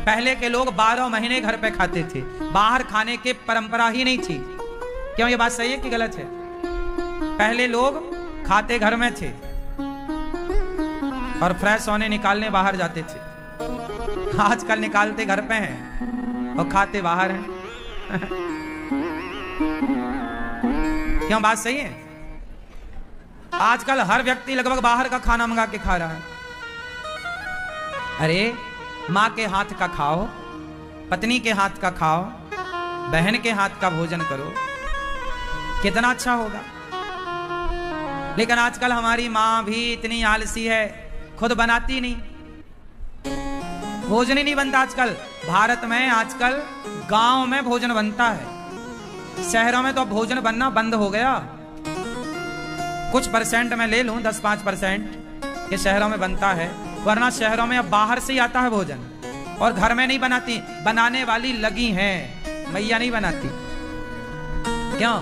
पहले के लोग 12 महीने घर पे खाते थे, बाहर खाने की परंपरा ही नहीं थी। क्यों ये बात सही है कि गलत है? पहले लोग खाते घर में थे और फ्रेश होने निकालने बाहर जाते थे। आजकल निकालते घर पे हैं और खाते बाहर हैं। क्यों बात सही है? आजकल हर व्यक्ति लगभग बाहर का खाना मंगा के खा रहा है। अरे माँ के हाथ का खाओ, पत्नी के हाथ का खाओ, बहन के हाथ का भोजन करो, कितना अच्छा होगा। लेकिन आजकल हमारी माँ भी इतनी आलसी है, खुद बनाती नहीं, भोजन ही नहीं बनता। आजकल भारत में आजकल गांव में भोजन बनता है, शहरों में तो भोजन बनना बंद हो गया। कुछ परसेंट मैं ले लूं, 10-5% के शहरों में बनता है, वरना शहरों में अब बाहर से ही आता है भोजन, और घर में नहीं बनाती। बनाने वाली लगी हैं, मैया नहीं बनाती। क्यों?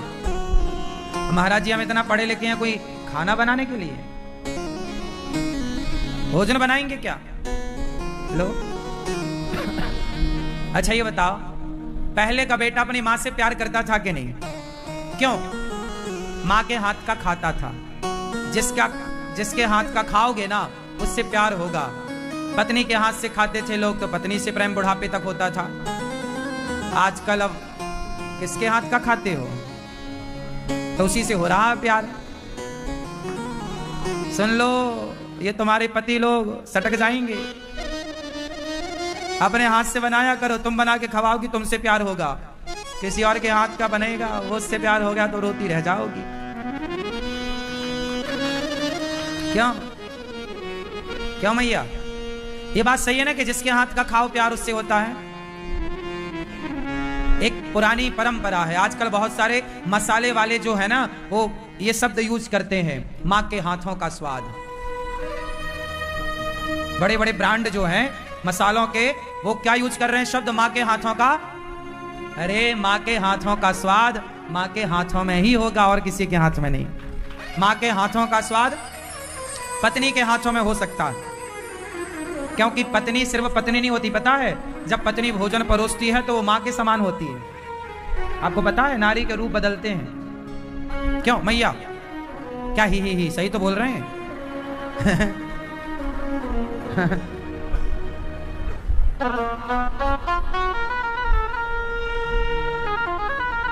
महाराज जी हम इतना पढ़े लिखे हैं, कोई खाना बनाने के लिए भोजन बनाएंगे क्या? लो अच्छा ये बताओ, पहले का बेटा अपनी माँ से प्यार करता था कि नहीं? क्यों? माँ के हाथ का खाता था। जिसके हाथ का खाओगे ना उससे प्यार होगा। पत्नी के हाथ से खाते थे लोग तो पत्नी से प्रेम बुढ़ापे तक होता था। आजकल अब किसके हाथ का खाते हो तो उसी से हो रहा है प्यार। सुन लो, ये तुम्हारे पति लोग सटक जाएंगे। अपने हाथ से बनाया करो, तुम बना के खवाओगी तुमसे प्यार होगा। किसी और के हाथ का बनेगा वो उससे प्यार हो गया तो रोती रह जाओगी। क्यों? क्यों मैया? ये बात सही है ना कि जिसके हाथ का खाओ प्यार उससे होता है। एक पुरानी परंपरा है। आजकल बहुत सारे मसाले वाले जो है ना वो ये शब्द यूज करते हैं, माँ के हाथों का स्वाद। बड़े बड़े ब्रांड जो हैं मसालों के, वो क्या यूज कर रहे हैं शब्द? माँ के हाथों का। अरे माँ के हाथों का स्वाद माँ के हाथों में ही होगा और किसी के हाथ में नहीं। माँ के हाथों का स्वाद पत्नी के हाथों में हो सकता है, क्योंकि पत्नी सिर्फ पत्नी नहीं होती, पता है? जब पत्नी भोजन परोसती है तो वो माँ के समान होती है। आपको पता है नारी के रूप बदलते हैं। क्यों मैया? क्या ही सही तो बोल रहे हैं।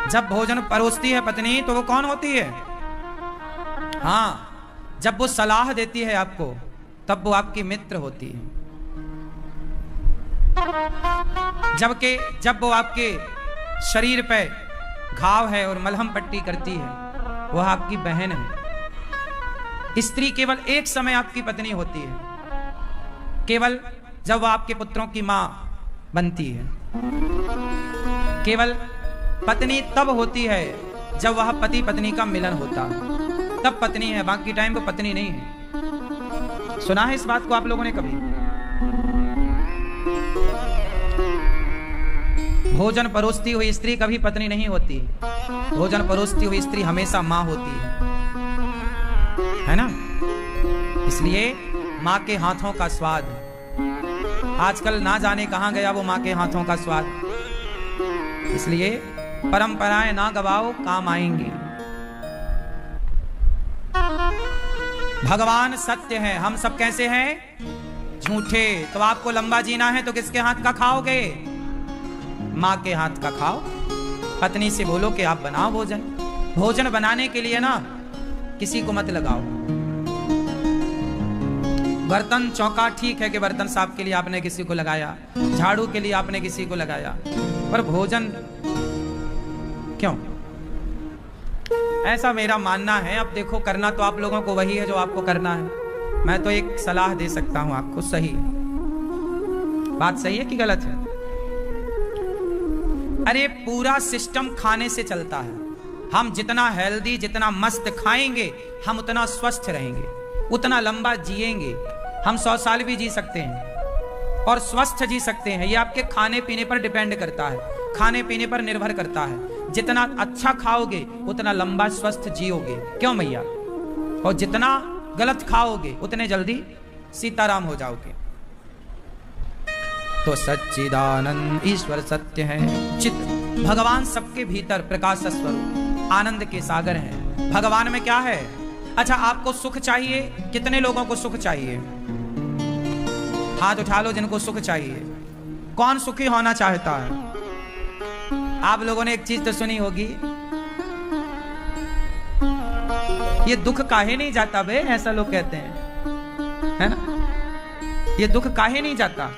जब भोजन परोसती है पत्नी तो वो कौन होती है? हाँ, जब वो सलाह देती है आपको तब वो आपकी मित्र होती है। जब वो आपके शरीर पे घाव है और मलहम पट्टी करती है वह आपकी बहन है। स्त्री केवल एक समय आपकी पत्नी होती है, केवल जब वह आपके पुत्रों की मां बनती है। केवल पत्नी तब होती है जब वह पति पत्नी का मिलन होता है, तब पत्नी है, बाकी टाइम वो पत्नी नहीं है। सुना है इस बात को आप लोगों ने कभी? भोजन परोसती हुई स्त्री कभी पत्नी नहीं होती। भोजन परोसती हुई स्त्री हमेशा मां होती है ना? इसलिए मां के हाथों का स्वाद, आजकल ना जाने कहां गया वो मां के हाथों का स्वाद। इसलिए परंपराएं ना गवाओ, काम आएंगी। भगवान सत्य है, हम सब कैसे हैं? झूठे। तो आपको लंबा जीना है तो किसके हाथ का खाओगे? माँ के हाथ का खाओ। पत्नी से बोलो कि आप बनाओ भोजन। भोजन बनाने के लिए ना किसी को मत लगाओ। बर्तन चौका ठीक है कि बर्तन साफ के लिए आपने किसी को लगाया, झाड़ू के लिए आपने किसी को लगाया, पर भोजन क्यों? ऐसा मेरा मानना है। अब देखो, करना तो आप लोगों को वही है जो आपको करना है। मैं तो एक सलाह दे सकता हूं आपको। सही बात सही है कि गलत है? अरे पूरा सिस्टम खाने से चलता है। हम जितना हेल्दी, जितना मस्त खाएंगे हम उतना स्वस्थ रहेंगे, उतना लंबा जिएंगे। हम 100 साल भी जी सकते हैं और स्वस्थ जी सकते हैं। ये आपके खाने पीने पर डिपेंड करता है, खाने पीने पर निर्भर करता है। जितना अच्छा खाओगे उतना लंबा स्वस्थ जियोगे। क्यों मैया? और जितना गलत खाओगे उतने जल्दी सीताराम हो जाओगे। तो सच्चिदानंद ईश्वर सत्य है। चित भगवान सबके भीतर प्रकाश स्वरूप आनंद के सागर हैं। भगवान में क्या है? अच्छा, आपको सुख चाहिए? कितने लोगों को सुख चाहिए? हाथ उठा लो जिनको सुख चाहिए। कौन सुखी होना चाहता है? आप लोगों ने एक चीज तो सुनी होगी, ये दुख काहे नहीं जाता बे, ऐसा लोग कहते हैं, है ना? ये दुख काहे नहीं जाता,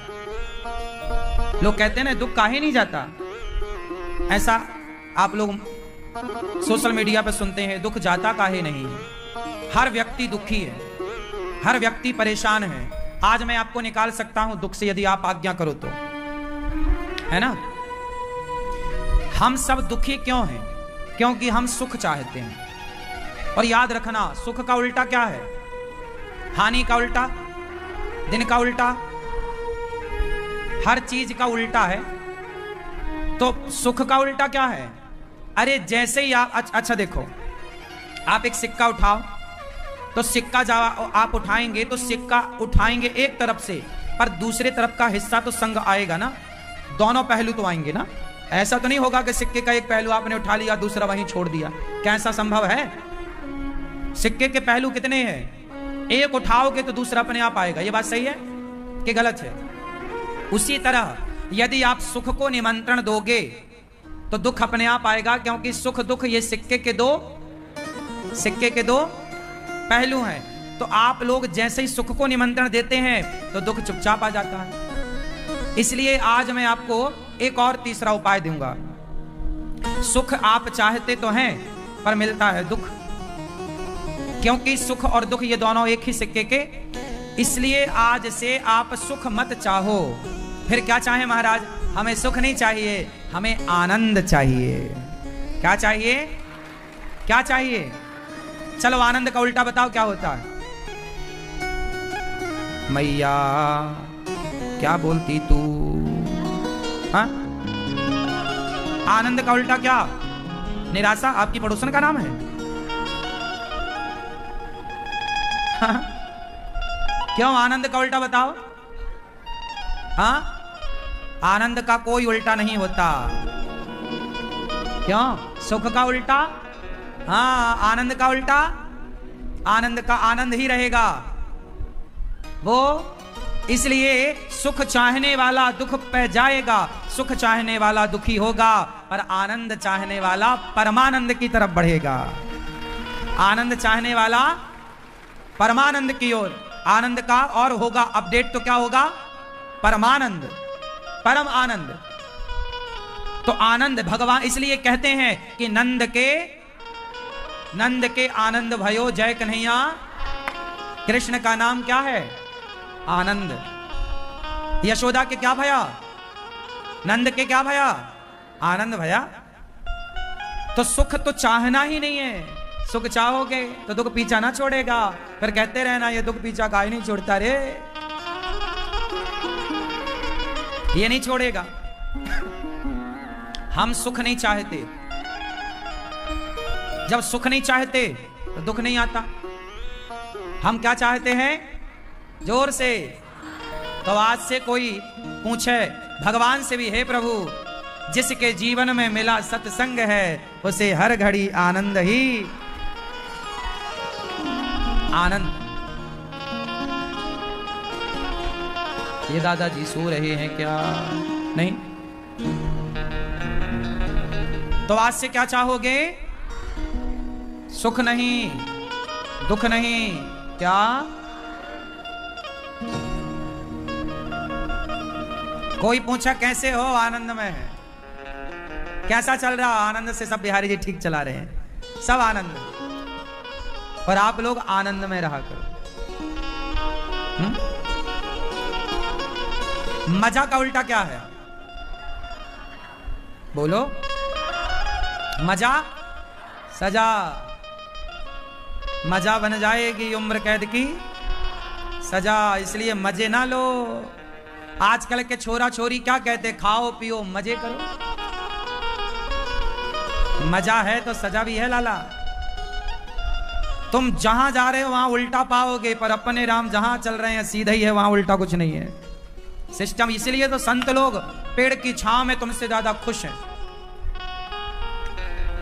लोग कहते हैं ना दुख काहे नहीं जाता। ऐसा आप लोग सोशल मीडिया पे सुनते हैं, दुख जाता काहे नहीं है। हर व्यक्ति दुखी है, हर व्यक्ति परेशान है। आज मैं आपको निकाल सकता हूं दुख से, यदि आप आज्ञा करो तो, है ना? हम सब दुखी क्यों हैं? क्योंकि हम सुख चाहते हैं। और याद रखना, सुख का उल्टा क्या है? हानि का उल्टा, दिन का उल्टा, हर चीज का उल्टा है। तो सुख का उल्टा क्या है? अरे जैसे ही अच्छा देखो, आप एक सिक्का उठाओ तो सिक्का आप उठाएंगे तो सिक्का उठाएंगे एक तरफ से, पर दूसरे तरफ का हिस्सा तो संग आएगा ना, दोनों पहलू तो आएंगे ना। ऐसा तो नहीं होगा कि सिक्के का एक पहलू आपने उठा लिया दूसरा वहीं छोड़ दिया। क्या ऐसा संभव है? सिक्के के पहलू कितने हैं? एक उठाओगे तो दूसरा अपने आप आएगा। ये बात सही है कि गलत है? उसी तरह यदि आप सुख को निमंत्रण दोगे तो दुख अपने आप आएगा, क्योंकि सुख दुख ये सिक्के के दो पहलू हैं। तो आप लोग जैसे ही सुख को निमंत्रण देते हैं तो दुख चुपचाप आ जाता है। इसलिए आज मैं आपको एक और तीसरा उपाय दूंगा। सुख आप चाहते तो हैं, पर मिलता है दुख, क्योंकि सुख और दुख ये दोनों एक ही सिक्के के। इसलिए आज से आप सुख मत चाहो। फिर क्या चाहे महाराज? हमें सुख नहीं चाहिए, हमें आनंद चाहिए। क्या चाहिए? क्या चाहिए? चलो आनंद का उल्टा बताओ क्या होता है? मैया क्या बोलती तू? हाँ? आनंद का उल्टा क्या? निराशा। आपकी पड़ोसन का नाम है? हाँ? क्यों आनंद का उल्टा बताओ? हाँ? आनंद का कोई उल्टा नहीं होता। क्यों? सुख का उल्टा? हाँ, आनंद का उल्टा? आनंद का आनंद ही रहेगा वो। इसलिए सुख चाहने वाला दुख पे जाएगा, सुख चाहने वाला दुखी होगा, पर आनंद चाहने वाला परमानंद की तरफ बढ़ेगा। आनंद चाहने वाला परमानंद की ओर। आनंद का और होगा अपडेट तो क्या होगा? परमानंद, परम आनंद। तो आनंद भगवान इसलिए कहते हैं कि नंद के आनंद भयो जय कन्हैया। कृष्ण का नाम क्या है? आनंद। यशोदा के क्या भया? नंद के क्या भया? आनंद भया। तो सुख तो चाहना ही नहीं है। सुख चाहोगे तो दुख पीछा ना छोड़ेगा। फिर कहते रहना ये दुख पीछा काहे नहीं छोड़ता रे, ये नहीं छोड़ेगा। हम सुख नहीं चाहते। जब सुख नहीं चाहते तो दुख नहीं आता। हम क्या चाहते हैं? जोर से। तो आज से कोई पूछे भगवान से भी, हे प्रभु जिसके जीवन में मिला सत्संग है उसे हर घड़ी आनंद ही आनंद। ये दादाजी सो रहे हैं क्या? नहीं। तो आज से क्या चाहोगे? सुख नहीं, दुख नहीं, क्या? कोई पूछा कैसे हो? आनंद में है। कैसा चल रहा? आनंद से। सब बिहारी जी ठीक चला रहे हैं, सब आनंद। और आप लोग आनंद में रहा करो। मजा का उल्टा क्या है? बोलो। मजा सजा। मजा बन जाएगी उम्र कैद की सजा। इसलिए मजे ना लो। आजकल के छोरा छोरी क्या कहते? खाओ पियो मजे करो। मजा है तो सजा भी है लाला। तुम जहां जा रहे हो वहां उल्टा पाओगे, पर अपने राम जहां चल रहे हैं सीधा ही है, वहां उल्टा कुछ नहीं है। सिस्टम। इसलिए तो संत लोग पेड़ की छांव में तुमसे ज्यादा खुश हैं,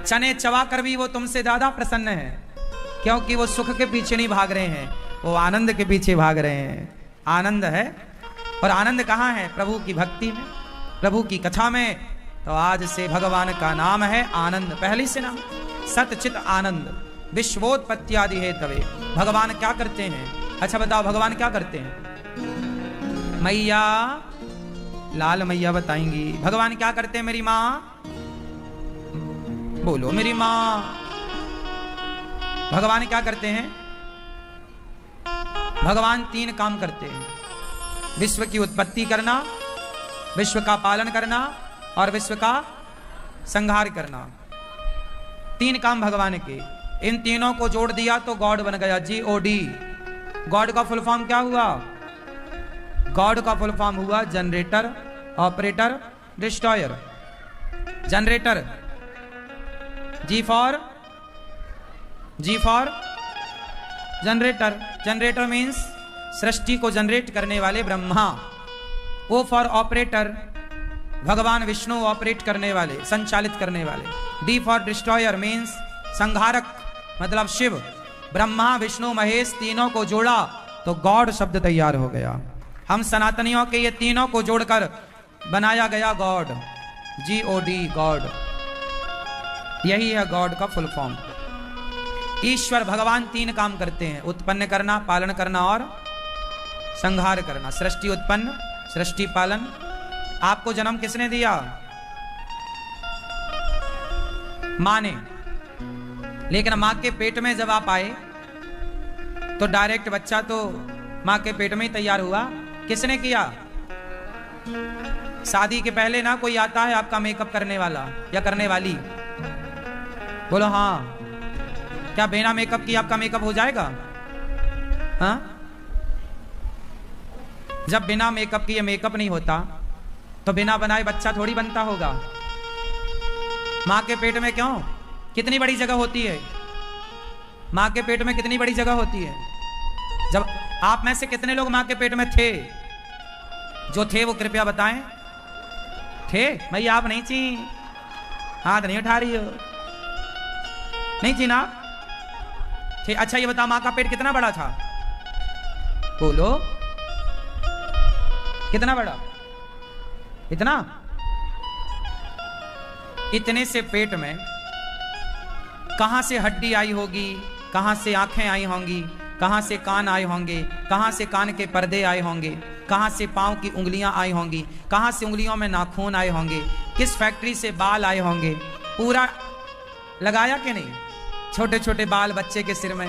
चने चबा कर भी वो तुमसे ज्यादा प्रसन्न हैं, क्योंकि वो सुख के पीछे नहीं भाग रहे हैं, वो आनंद के पीछे भाग रहे हैं। आनंद है, और आनंद कहाँ है? प्रभु की भक्ति में, प्रभु की कथा में। तो आज से भगवान का नाम है आनंद, पहली से नाम सतचित आनंद विश्वोत्पत्त्यादि है तवे। भगवान क्या करते हैं? अच्छा बताओ, भगवान क्या करते हैं? मैया, लाल मैया बताएंगी भगवान क्या करते हैं। मेरी माँ बोलो, मेरी माँ। भगवान क्या करते हैं? भगवान 3 काम करते हैं, विश्व की उत्पत्ति करना, विश्व का पालन करना और विश्व का संहार करना। 3 काम भगवान के। इन तीनों को जोड़ दिया तो गॉड बन गया, GOD। गॉड का फुल फॉर्म क्या हुआ? गॉड का फुल फॉर्म हुआ generator, operator, destroyer. Generator, G for generator. Generator means सृष्टि को जनरेट करने वाले ब्रह्मा। O फॉर ऑपरेटर, भगवान विष्णु ऑपरेट करने वाले, संचालित करने वाले। D फॉर डिस्ट्रॉयर मीन्स संहारक, मतलब शिव। ब्रह्मा विष्णु महेश तीनों को जोड़ा तो गॉड शब्द तैयार हो गया। हम सनातनियों के ये तीनों को जोड़कर बनाया गया गॉड, GOD, गॉड। यही है गॉड का फुल फॉर्म। ईश्वर भगवान 3 काम करते हैं, उत्पन्न करना, पालन करना और संहार करना। सृष्टि उत्पन्न, सृष्टि पालन। आपको जन्म किसने दिया? मां ने। लेकिन मां के पेट में जब आप आए तो डायरेक्ट बच्चा तो मां के पेट में ही तैयार हुआ। किसने किया? शादी के पहले ना कोई आता है आपका मेकअप करने वाला या करने वाली? बोलो हाँ। क्या बिना मेकअप की आपका मेकअप हो जाएगा? हाँ? जब बिना मेकअप की ये मेकअप नहीं होता तो बिना बनाए बच्चा थोड़ी बनता होगा। मां के पेट में क्यों? कितनी बड़ी जगह होती है मां के पेट में, कितनी बड़ी जगह होती है। जब आप में से कितने लोग मां के पेट में थे? जो थे वो कृपया बताएं। थे? भैया आप नहीं थी, हाथ नहीं उठा रही हो, नहीं थी ना? थे। अच्छा ये बता, मां का पेट कितना बड़ा था? बोलो, कितना बड़ा? इतना? इतने से पेट में कहां से हड्डी आई होगी, कहां से आंखें आई होंगी, कहां से कान आए होंगे, कहां से कान के पर्दे आए होंगे, कहां से पांव की उंगलियां आई होंगी, कहां से उंगलियों में नाखून आए होंगे, किस फैक्ट्री से बाल आए होंगे। पूरा लगाया कि नहीं? छोटे छोटे बाल बच्चे के सिर में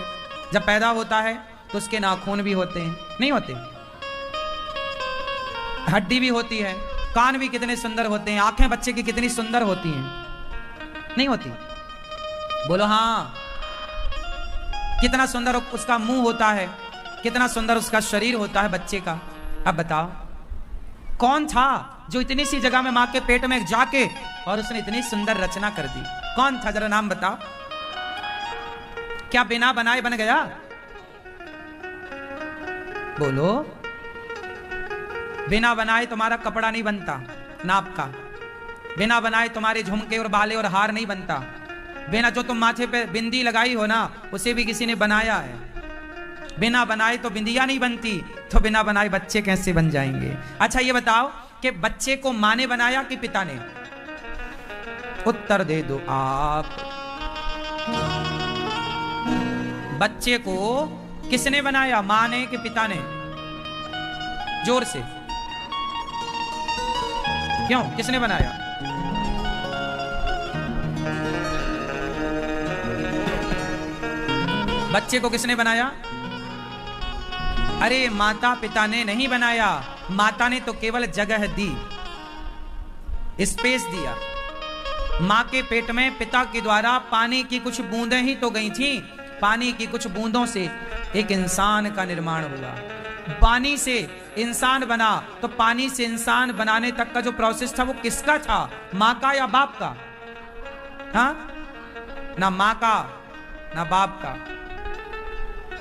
जब पैदा होता है तो उसके नाखून भी होते हैं, नहीं होते? हड्डी भी होती है, कान भी कितने सुंदर होते हैं, आंखें बच्चे की कितनी सुंदर होती हैं, नहीं होती? बोलो हाँ। कितना सुंदर उसका मुंह होता है, कितना सुंदर उसका शरीर होता है बच्चे का। अब बताओ, कौन था जो इतनी सी जगह में मां के पेट में जाके और उसने इतनी सुंदर रचना कर दी? कौन था? जरा नाम बताओ। क्या बिना बनाए बन गया? बोलो। बिना बनाए तुम्हारा कपड़ा नहीं बनता नाप का, बिना बनाए तुम्हारे झुमके और बाले और हार नहीं बनता, बिना जो तुम माथे पे बिंदी लगाई हो ना उसे भी किसी ने बनाया है। बिना बनाए तो बिंदिया नहीं बनती, तो बिना बनाए बच्चे कैसे बन जाएंगे? अच्छा ये बताओ कि बच्चे को मां ने बनाया कि पिता ने? उत्तर दे दो आप। बच्चे को किसने बनाया, मां ने कि पिता ने? जोर से क्यों? किसने बनाया? बच्चे को किसने बनाया? अरे माता पिता ने नहीं बनाया, माता ने तो केवल जगह दी, स्पेस दिया। मां के पेट में पिता के द्वारा पानी की कुछ बूंदें ही तो गई थी, पानी की कुछ बूंदों से एक इंसान का निर्माण हुआ। पानी से इंसान बना, तो पानी से इंसान बनाने तक का जो प्रोसेस था वो किसका था? मां का या बाप का? हाँ? ना मां का ना बाप का।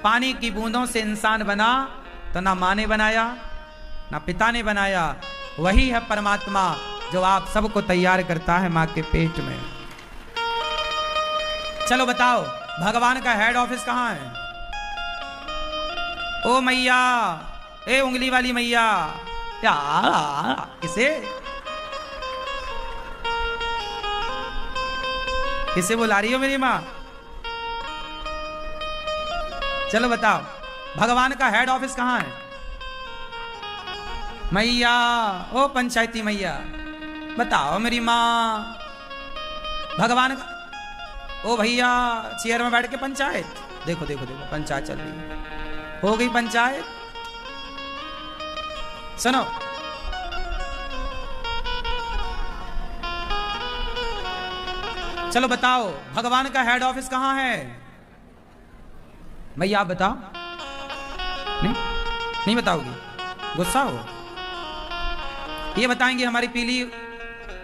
पानी की बूंदों से इंसान बना तो ना मां ने बनाया ना पिता ने बनाया। वही है परमात्मा जो आप सबको तैयार करता है माँ के पेट में। चलो बताओ, भगवान का हेड ऑफिस कहाँ है? ओ मैया, ए उंगली वाली मैया, किसे किसे बुला रही हो मेरी माँ? चलो बताओ, भगवान का हेड ऑफिस कहाँ है? मैया, ओ पंचायती मैया, बताओ मेरी माँ। भगवान का, ओ भैया चेयर में बैठ के पंचायत, देखो देखो देखो पंचायत चल रही है, हो गई पंचायत। सुनो, चलो बताओ, भगवान का हेड ऑफिस कहाँ है? भैया आप बताओ। नहीं नहीं बताओगी, गुस्सा हो? ये बताएंगे हमारी पीली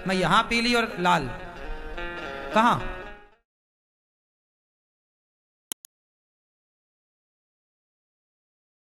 मैया, हाँ पीली और लाल कहाँ?